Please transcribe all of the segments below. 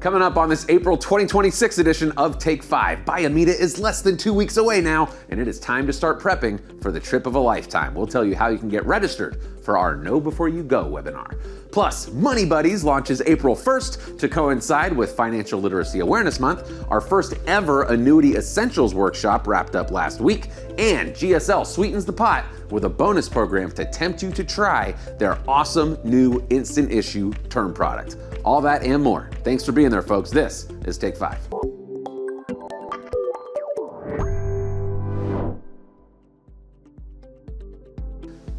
Coming up on this April 2026 edition of Take 5, Biomeda is less than 2 weeks away now, and it is time to start prepping for the trip of a lifetime. We'll tell you how you can get registered for our Know Before You Go webinar. Plus, Money Buddies launches April 1st to coincide with Financial Literacy Awareness Month. Our first ever Annuity Essentials workshop wrapped up last week, and GSL sweetens the pot with a bonus program to tempt you to try their awesome new instant issue term product. All that and more. Thanks for being there, folks. This is Take 5.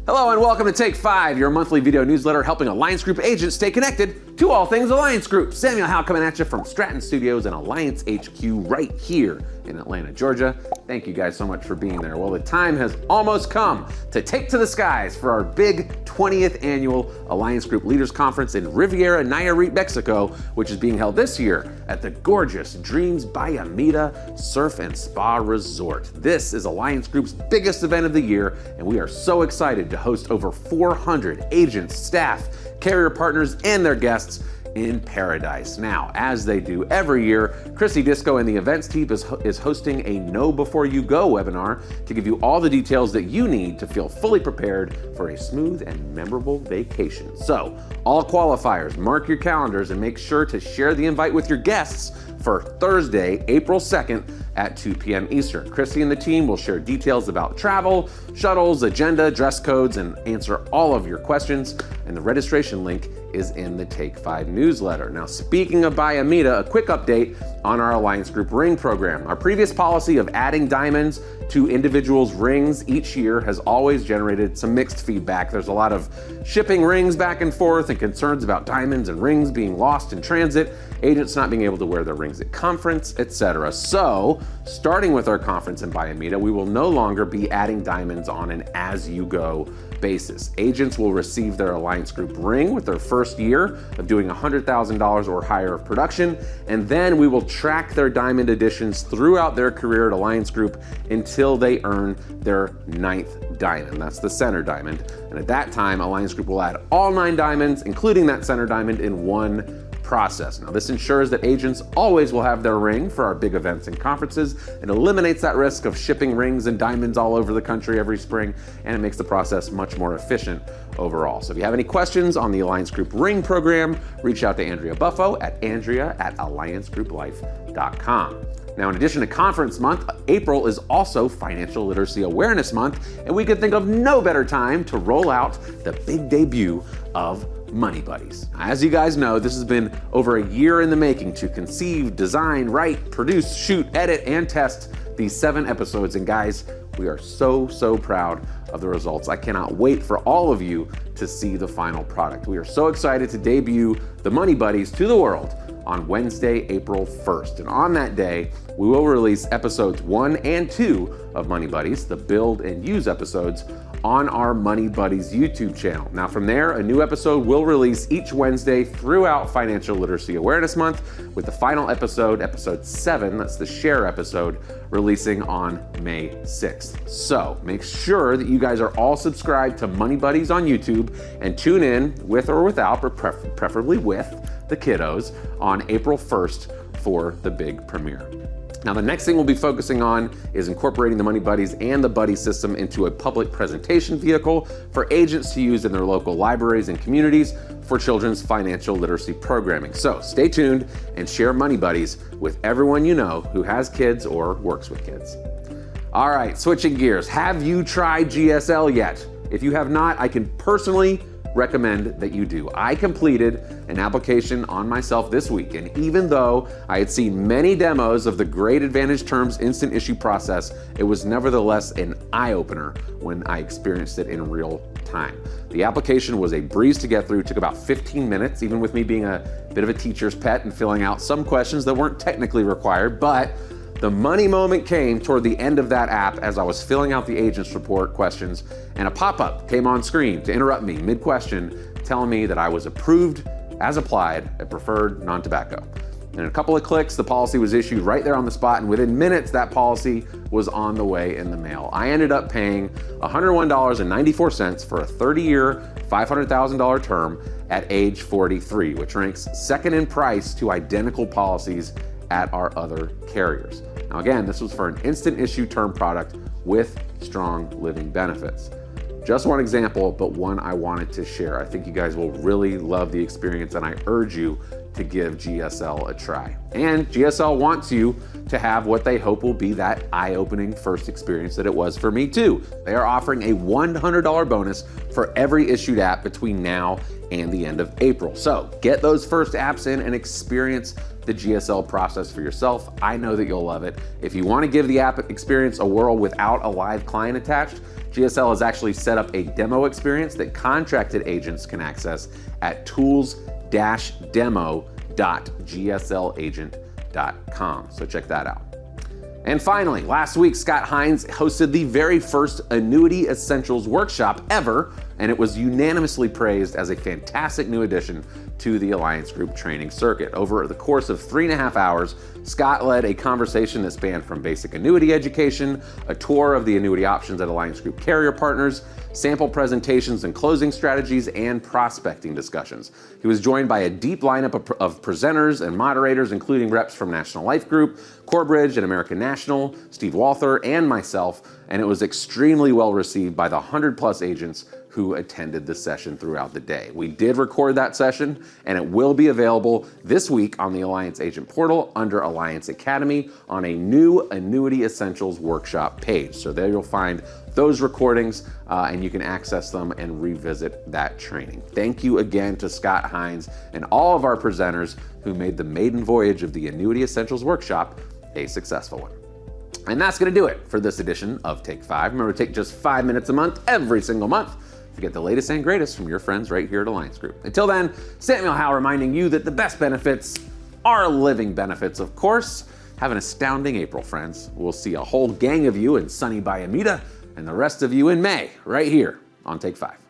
Hello and welcome to Take 5, your monthly video newsletter helping Alliance Group agents stay connected to all things Alliance Group. Samuel Howe coming at you from Stratton Studios and Alliance HQ right here in Atlanta, Georgia. Thank you guys so much for being there. Well, the time has almost come to take to the skies for our big 20th annual Alliance Group Leaders Conference in Riviera Nayarit, Mexico, which is being held this year at the gorgeous Dreams Biomeda Surf and Spa Resort. This is Alliance Group's biggest event of the year, and we are so excited to host over 400 agents, staff, carrier partners, and their guests in paradise. Now, as they do every year, Chrissy Disco and the events team is hosting a Know Before You Go webinar to give you all the details that you need to feel fully prepared for a smooth and memorable vacation. So, all qualifiers, mark your calendars and make sure to share the invite with your guests for Thursday, April 2nd at 2 p.m. Eastern. Chrissy and the team will share details about travel, shuttles, agenda, dress codes, and answer all of your questions. And the registration link is in the Take 5 newsletter. Now, speaking of Biomeda, a quick update on our Alliance Group ring program. Our previous policy of adding diamonds to individuals' rings each year has always generated some mixed feedback. There's a lot of shipping rings back and forth and concerns about diamonds and rings being lost in transit, agents not being able to wear their rings at conference, etc. So, starting with our conference in Biomeda, we will no longer be adding diamonds on an as-you-go basis. Agents will receive their Alliance Group ring with their first year of doing $100,000 or higher of production, and then we will track their diamond additions throughout their career at Alliance Group until they earn their 9th diamond. That's the center diamond. And at that time, Alliance Group will add all 9 diamonds, including that center diamond, in one process. Now, this ensures that agents always will have their ring for our big events and conferences. It eliminates that risk of shipping rings and diamonds all over the country every spring, and it makes the process much more efficient overall. So if you have any questions on the Alliance Group ring program, reach out to Andrea Buffo at andrea@alliancegrouplife.com. Now, in addition to conference month, April is also Financial Literacy Awareness Month, and we could think of no better time to roll out the big debut of Money Buddies. As you guys know, this has been over a year in the making to conceive, design, write, produce, shoot, edit, and test these 7 episodes. And guys, we are so proud of the results. I cannot wait for all of you to see the final product. We are so excited to debut the Money Buddies to the world on Wednesday, April 1st. And on that day, we will release episodes 1 and 2 of Money Buddies, the build and use episodes, on our Money Buddies YouTube channel. Now from there, a new episode will release each Wednesday throughout Financial Literacy Awareness Month, with the final episode, episode 7, that's the share episode, releasing on May 6th. So make sure that you guys are all subscribed to Money Buddies on YouTube and tune in with or without, but preferably with the kiddos on April 1st for the big premiere. Now, the next thing we'll be focusing on is incorporating the Money Buddies and the Buddy system into a public presentation vehicle for agents to use in their local libraries and communities for children's financial literacy programming. So stay tuned and share Money Buddies with everyone you know who has kids or works with kids. All right, switching gears. Have you tried GSL yet? If you have not, I can personally recommend that you do. I completed an application on myself this week, and even though I had seen many demos of the great Advantage Terms instant issue process, it was nevertheless an eye-opener when I experienced it in real time. The application was a breeze to get through, took about 15 minutes, even with me being a bit of a teacher's pet and filling out some questions that weren't technically required, but the money moment came toward the end of that app as I was filling out the agent's report questions, and a pop-up came on screen to interrupt me mid-question, telling me that I was approved as applied at Preferred Non-Tobacco. And in a couple of clicks, the policy was issued right there on the spot, and within minutes, that policy was on the way in the mail. I ended up paying $101.94 for a 30-year, $500,000 term at age 43, which ranks second in price to identical policies at our other carriers. Now again, this was for an instant issue term product with strong living benefits. Just one example, but one I wanted to share. I think you guys will really love the experience, and I urge you to give GSL a try. And GSL wants you to have what they hope will be that eye-opening first experience that it was for me too. They are offering a $100 bonus for every issued app between now and the end of April. So get those first apps in and experience the GSL process for yourself. I know that you'll love it. If you want to give the app experience a whirl without a live client attached, GSL has actually set up a demo experience that contracted agents can access at tools-demo.gslagent.com. So check that out. And finally, last week, Scott Hines hosted the very first Annuity Essentials workshop ever, and it was unanimously praised as a fantastic new addition to the Alliance Group training circuit. Over the course of 3.5 hours, Scott led a conversation that spanned from basic annuity education, a tour of the annuity options at Alliance Group carrier partners, sample presentations and closing strategies, and prospecting discussions. He was joined by a deep lineup of presenters and moderators, including reps from National Life Group, Corebridge and American National, Steve Walther, and myself, and it was extremely well received by the 100+ agents who attended the session throughout the day. We did record that session, and it will be available this week on the Alliance Agent Portal under Alliance Academy on a new Annuity Essentials workshop page. So there you'll find those recordings, and you can access them and revisit that training. Thank you again to Scott Hines and all of our presenters who made the maiden voyage of the Annuity Essentials workshop a successful one. And that's gonna do it for this edition of Take 5. Remember to take just 5 minutes a month, every single month, to get the latest and greatest from your friends right here at Alliance Group. Until then, Samuel Howell reminding you that the best benefits are living benefits, of course. Have an astounding April, friends. We'll see a whole gang of you in sunny Bayamida and the rest of you in May, right here on Take 5.